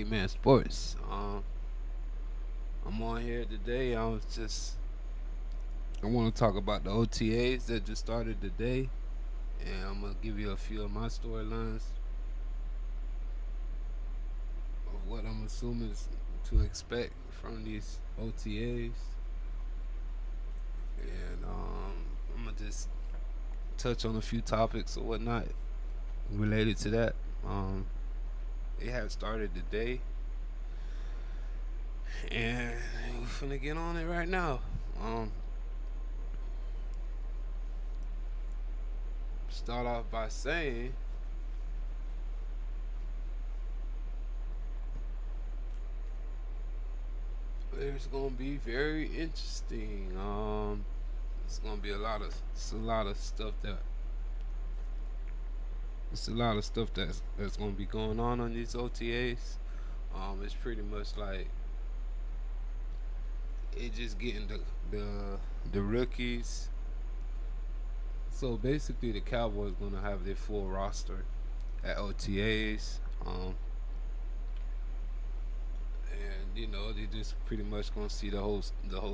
Man Sports. I'm on here today. I want to talk about the OTAs that just started today, and I'm gonna give you a few of my storylines of what I'm assuming is to expect from these OTAs, and I'm gonna just touch on a few topics or whatnot related to that. Um, it has started today, and we're finna get on it right now. Um, Start off by saying it's gonna be very interesting. It's gonna be it's a lot of stuff that's gonna be going on these OTAs. It's pretty much like it just getting the rookies. So basically, the Cowboys gonna have their full roster at OTAs. And they just pretty much gonna see the whole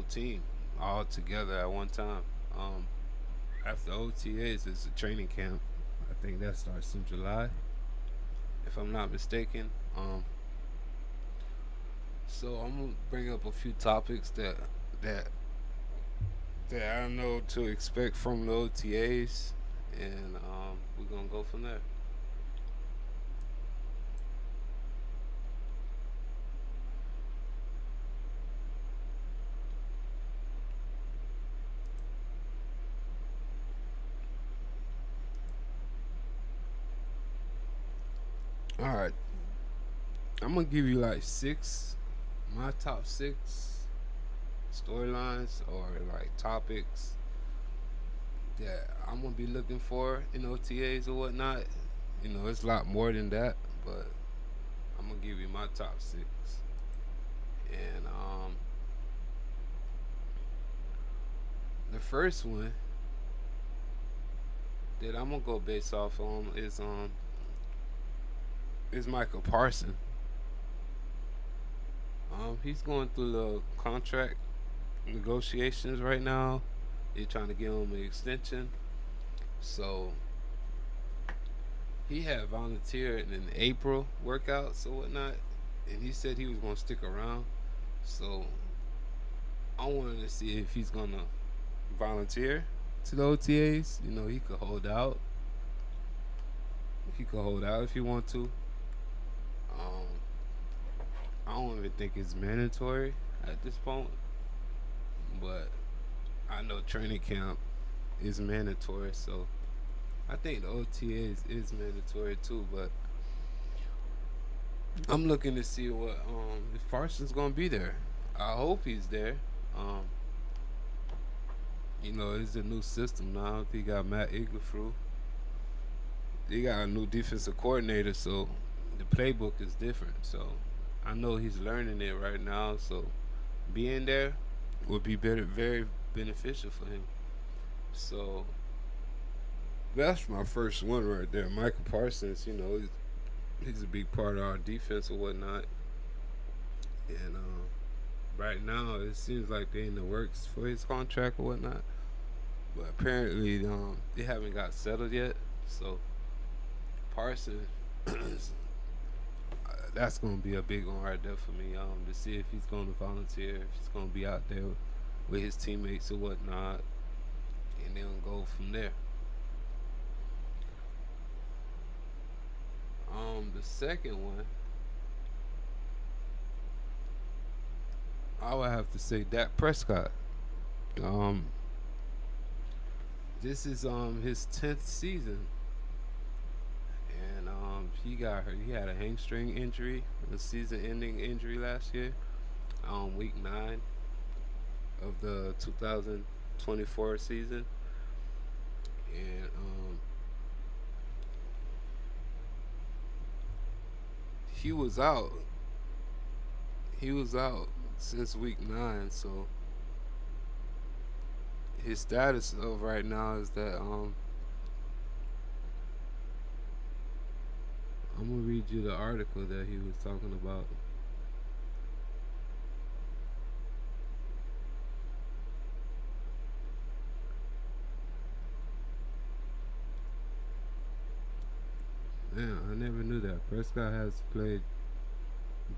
team all together at one time. Um, After OTAs is a training camp. I think that starts in July, if I'm not mistaken. So I'm gonna bring up a few topics that that I know to expect from the OTAs, and we're gonna go from there. All right, I'm gonna give you like my top six storylines or like topics that I'm gonna be looking for in OTAs or whatnot. It's a lot more than that, but I'm gonna give you my top six. And the first one that I'm gonna go based off on is Michael Parsons. He's going through the contract negotiations right now. They're trying to give him an extension. So he had volunteered in April workouts or whatnot, and he said he was going to stick around. So I wanted to see if he's going to volunteer to the OTAs. He could hold out. He could hold out if he want to. Um, I don't even think it's mandatory at this point, but I know training camp is mandatory, so I think the OTA is mandatory too. But I'm looking to see what if Parsons gonna be there. I hope he's there. Um, it's a new system now. They got Matt Eaglefru. They got a new defensive coordinator, so the playbook is different. So I know he's learning it right now. So being there would be very beneficial for him. So that's my first one right there. Michael Parsons, he's a big part of our defense or whatnot. And right now, it seems like they're in the works for his contract or whatnot. But apparently, they haven't got settled yet. So Parsons, that's going to be a big one right there for me. To see if he's going to volunteer, if he's going to be out there with his teammates or whatnot, and then go from there. The second one, I would have to say Dak Prescott. Um, this is his 10th season, and he got hurt. He had a hamstring injury, a season-ending injury last year, week 9 of the 2024 season, and he was out. He was out since week 9, so his status of right now is that I'm gonna read you the article that he was talking about. Yeah, I never knew that. Prescott has played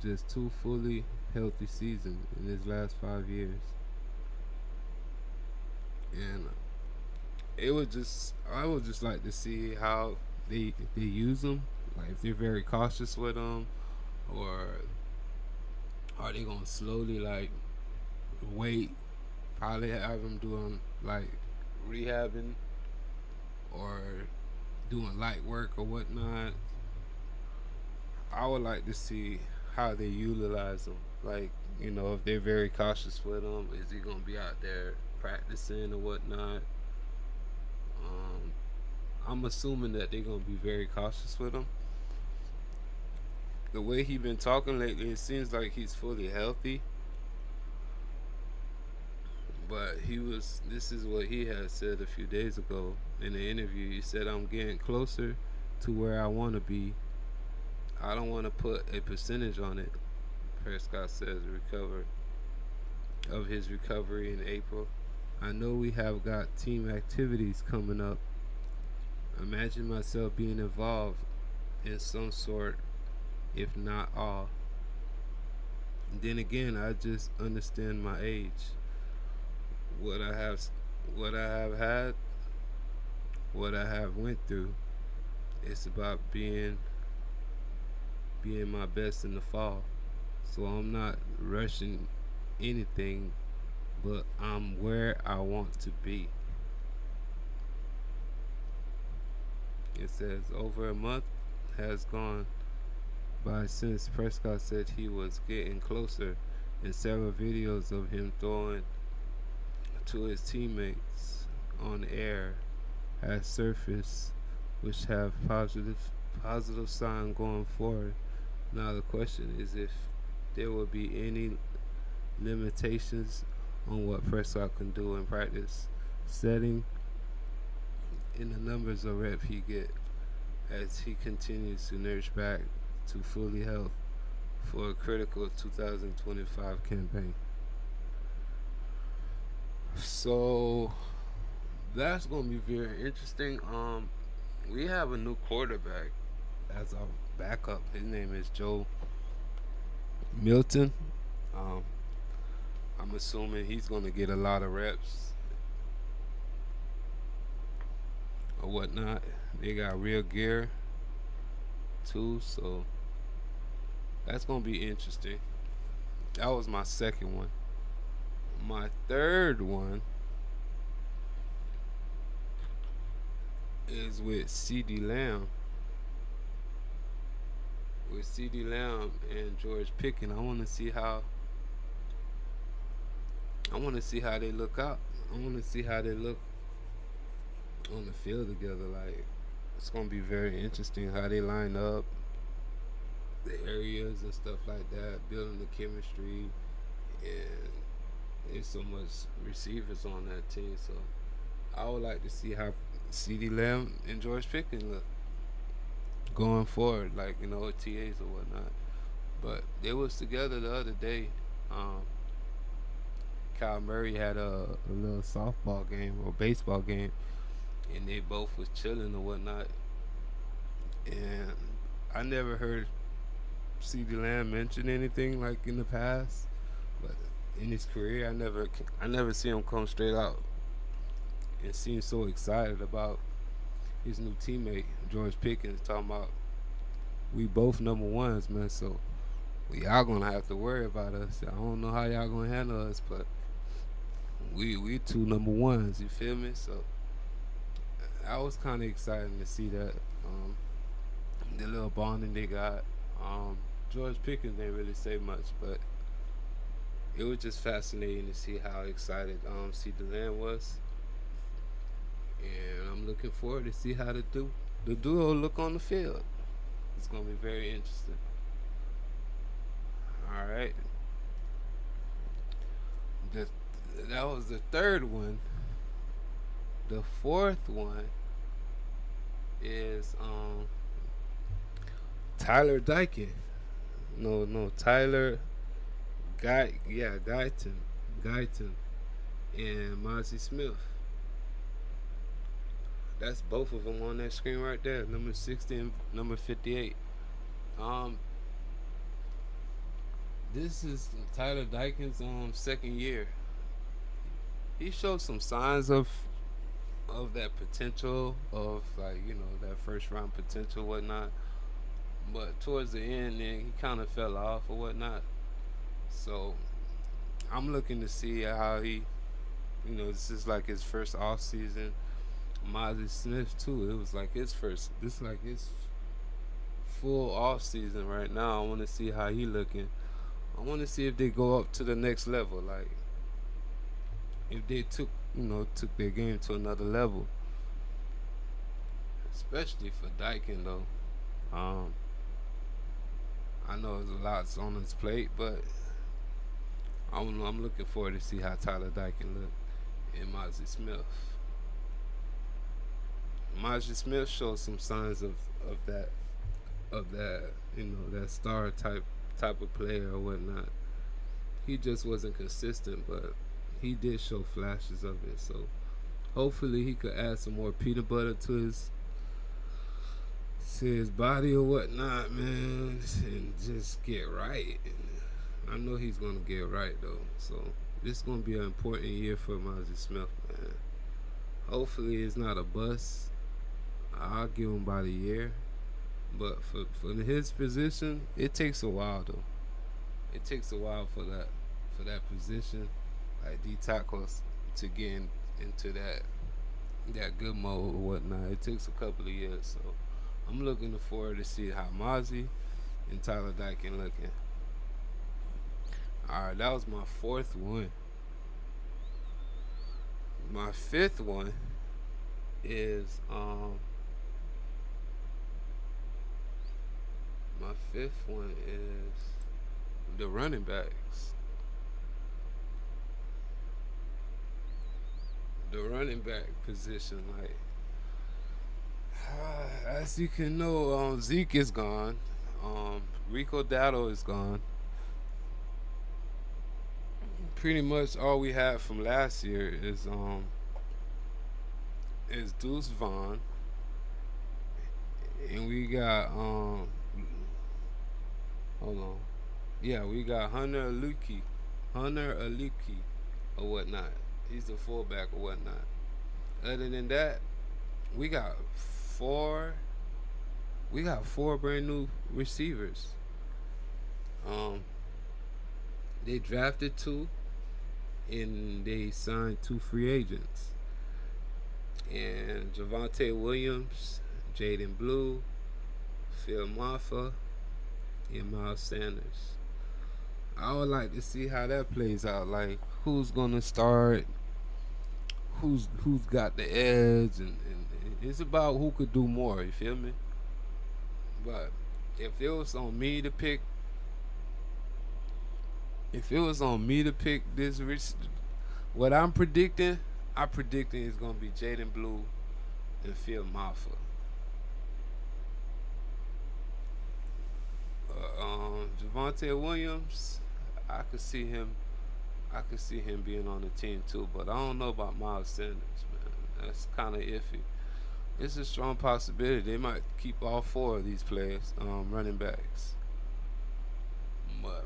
just two fully healthy seasons in his last 5 years, and it would just I would just like to see how they use them. Like if they're very cautious with them, or are they gonna slowly like wait? Probably have them doing like rehabbing or doing light work or whatnot. I would like to see how they utilize them. Like, if they're very cautious with them, is he gonna be out there practicing or whatnot? Um, I'm assuming that they're gonna be very cautious with him. The way he been talking lately, it seems like he's fully healthy. But he was. This is what he had said a few days ago in the interview. He said, "I'm getting closer to where I want to be. I don't want to put a percentage on it." Prescott says of his recovery in April. I know we have got team activities coming up. Imagine myself being involved in some sort, if not all. Then again, I just understand my age. What I have, what I have had, what I have went through. It's about being my best in the fall. So I'm not rushing anything, but I'm where I want to be. It says over a month has gone by since Prescott said he was getting closer, and several videos of him throwing to his teammates on air has surfaced, which have positive sign going forward. Now the question is if there will be any limitations on what Prescott can do in practice setting in the numbers of rep he get as he continues to nurse back to fully health for a critical 2025 campaign. So that's going to be very interesting. We have a new quarterback as our backup. His name is Joe Milton. Um, I'm assuming he's going to get a lot of reps or whatnot. They got real gear too, so that's going to be interesting. That was my second one. My third one is with CD Lamb. With CD Lamb and George Pickens, I want to see how they look out. I want to see how they look on the field together. Like it's gonna be very interesting how they line up, the areas and stuff like that, building the chemistry, and there's so much receivers on that team. So I would like to see how CD Lamb and George Pickens look going forward, like OTAs or whatnot. But they was together the other day. Um, Kyle Murray had a little softball game or baseball game, and they both was chilling or whatnot. And I never heard CD Lamb mention anything like in the past, but in his career, I never see him come straight out and seem so excited about his new teammate George Pickens. Talking about we both number ones, man. So y'all gonna have to worry about us. I don't know how y'all gonna handle us, but we two number ones. You feel me? So I was kind of excited to see that. The little bonding they got. George Pickens didn't really say much, but it was just fascinating to see how excited CD Lamb was, and I'm looking forward to see how the duo look on the field. It's gonna be very interesting. All right, the, that was the third one. The fourth one is Tyler Dyken. No, no, Tyler Guyton, and Mozzie Smith. That's both of them on that screen right there. Number 60 and number 58. Um, this is Tyler Dyken's second year. He showed some signs of that potential of, like, that first round potential whatnot. But towards the end, then he kind of fell off or whatnot. So I'm looking to see how he, this is like his first off season. Mozzie Smith too. It was like his first. This is like his full off season right now. I want to see how he looking. I want to see if they go up to the next level. Like if they took their game to another level, especially for Dyken though. Um, I know there's a lot on his plate, but I'm looking forward to see how Tyler Dyken look and Mozzie Smith. Mozzie Smith showed some signs of that that star type of player or whatnot. He just wasn't consistent, but he did show flashes of it. So hopefully he could add some more peanut butter to his body or whatnot, man, and just get right. And I know he's gonna get right though. So this is gonna be an important year for Mozzie Smith, man. Hopefully it's not a bust. I'll give him about a year. But for his position, it takes a while though. It takes a while for that position, like D tackles, to get into that good mode or whatnot. It takes a couple of years. So I'm looking forward to see how Mozzie and Tyler Dyken looking. Alright, that was my fourth one. My fifth one is my fifth one is the running backs. The running back position, like as you can know, Zeke is gone. Rico Dowdle is gone. Pretty much all we had from last year is Deuce Vaughn, and we got hold on, yeah, we got Hunter Aluki or whatnot. He's the fullback or whatnot. Other than that, we got four we got four brand new receivers. Um, they drafted two and they signed two free agents. And Javante Williams, Jaden Blue, Phil Maffa, and Miles Sanders. I would like to see how that plays out. Like who's gonna start, who's got the edge, and it's about who could do more. You feel me? But if it was on me to pick, if it was on me to pick what I'm predicting is gonna be Jaden Blue and Phil Maffa. Javante Williams, I could see him. I could see him being on the team too, but I don't know about Miles Sanders, man. That's kind of iffy. It's a strong possibility they might keep all four of these players, running backs. But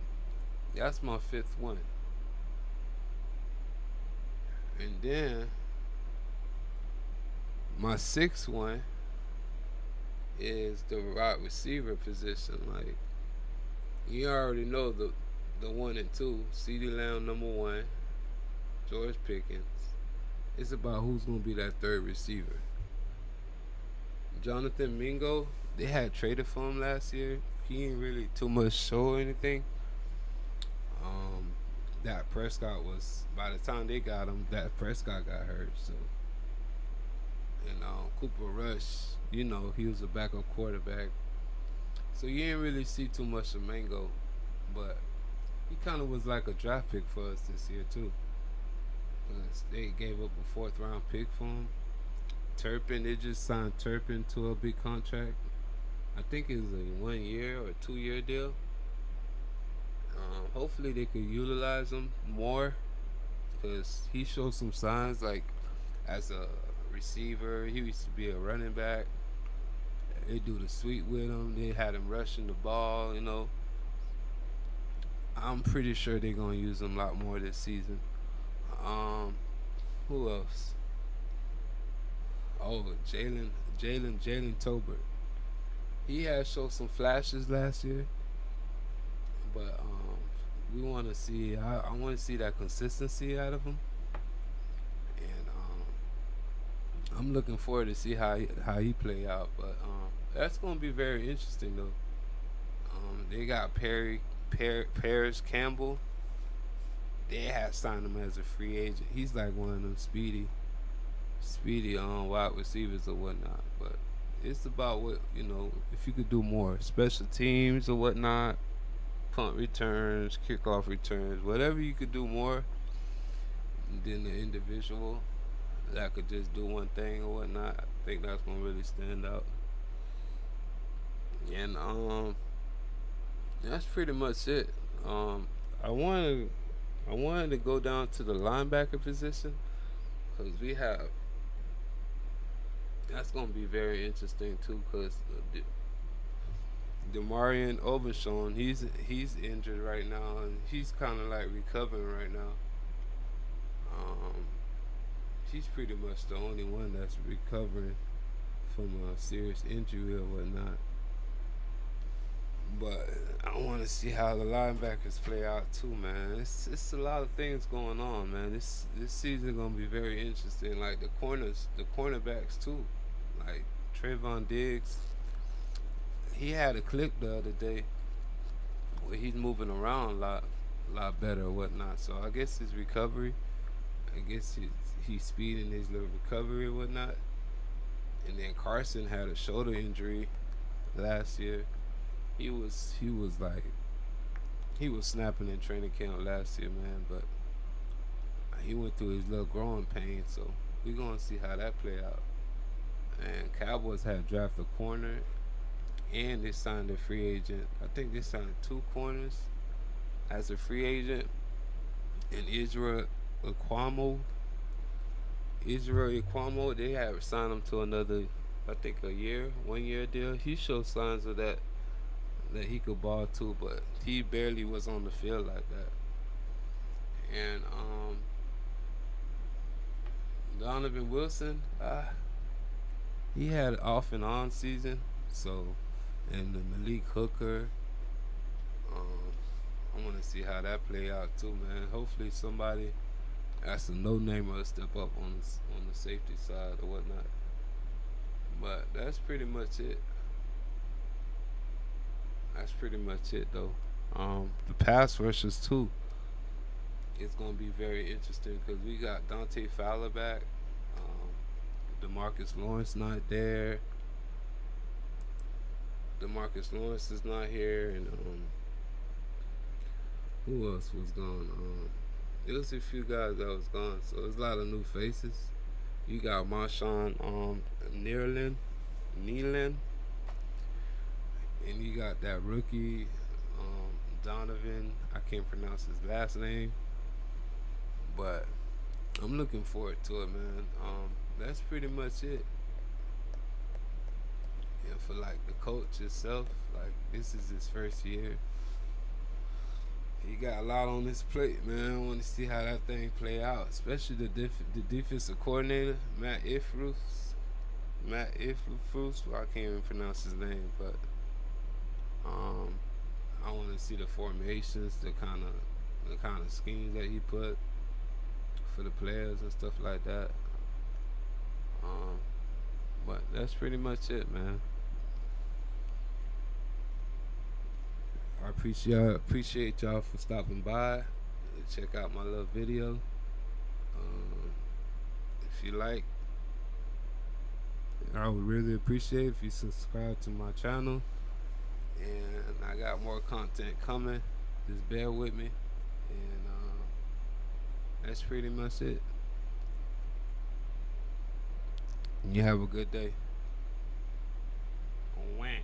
that's my fifth one, and then my sixth one is the wide receiver position. Like you already know the one and two. CeeDee Lamb number one, George Pickens. It's about who's gonna be that third receiver. Jonathan Mingo, they had traded for him last year. He ain't really too much show or anything. Um, that Prescott was by the time they got him, that Prescott got hurt. So and Cooper Rush, he was a backup quarterback. So you didn't really see too much of Mango, but he kind of was like a draft pick for us this year too. 'Cause they gave up a fourth round pick for him. Turpin, they just signed Turpin to a big contract. I think it's a 1 year or 2 year deal. Hopefully they could utilize him more because he showed some signs like as a receiver. He used to be a running back. They do the sweep with him. They had him rushing the ball. I'm pretty sure they're gonna use him a lot more this season. Um, who else? Oh, Jalen Tolbert. He had showed some flashes last year, but we want to see. I want to see that consistency out of him, and I'm looking forward to see how he play out. But that's gonna be very interesting though. They got Paris Campbell. They had signed him as a free agent. He's like one of them speedy wide receivers or whatnot. But it's about what if you could do more special teams or whatnot, punt returns, kickoff returns, whatever you could do more than the individual that could just do one thing or whatnot. I think that's gonna really stand out. And that's pretty much it. Um, I wanted I wanted to go down to the linebacker position because we have that's gonna be very interesting too. Because Demarion Overshawn, he's injured right now, and he's kind of like recovering right now. Um, he's pretty much the only one that's recovering from a serious injury or whatnot. But I want to see how the linebackers play out too, man. It's a lot of things going on, man. This season gonna be very interesting. Like the cornerbacks too. Like Trayvon Diggs, he had a clip the other day where he's moving around lot better or whatnot. So I guess his recovery, I guess he's speeding his little recovery or whatnot. And then Carson had a shoulder injury last year. He was snapping in training camp last year, man. But he went through his little growing pain, so we're gonna see how that play out. And Cowboys had drafted a corner, and they signed a free agent. I think they signed two corners as a free agent, and Iquamo, Israel Iquamo, they have signed him to another, I think, 1 year deal. He showed signs of that he could ball too, but he barely was on the field like that. And Donovan Wilson, he had an off and on season, so and the Malik Hooker, um, I want to see how that play out too, man. Hopefully somebody that's a no name will step up on the safety side or whatnot. But that's pretty much it. That's pretty much it though. The pass rushers too. It's gonna be very interesting because we got Dante Fowler back. Demarcus Lawrence not there. Demarcus Lawrence is not here, and who else was gone? There was a few guys that was gone, so there's a lot of new faces. You got Marshawn Nealon, and you got that rookie Donovan. I can't pronounce his last name, but I'm looking forward to it, man. That's pretty much it. And for like the coach itself, like this is his first year. He got a lot on his plate, man. I want to see how that thing play out, especially the defensive coordinator Matt Ifrus. Matt Ifrus. Well, I can't even pronounce his name, but um, I want to see the formations, the kind of schemes that he put for the players and stuff like that. Um, but that's pretty much it, man. I appreciate y'all for stopping by. Check out my little video. If you like, I would really appreciate if you subscribe to my channel. And I got more content coming. Just bear with me. And that's pretty much it. You have a good day. Wham.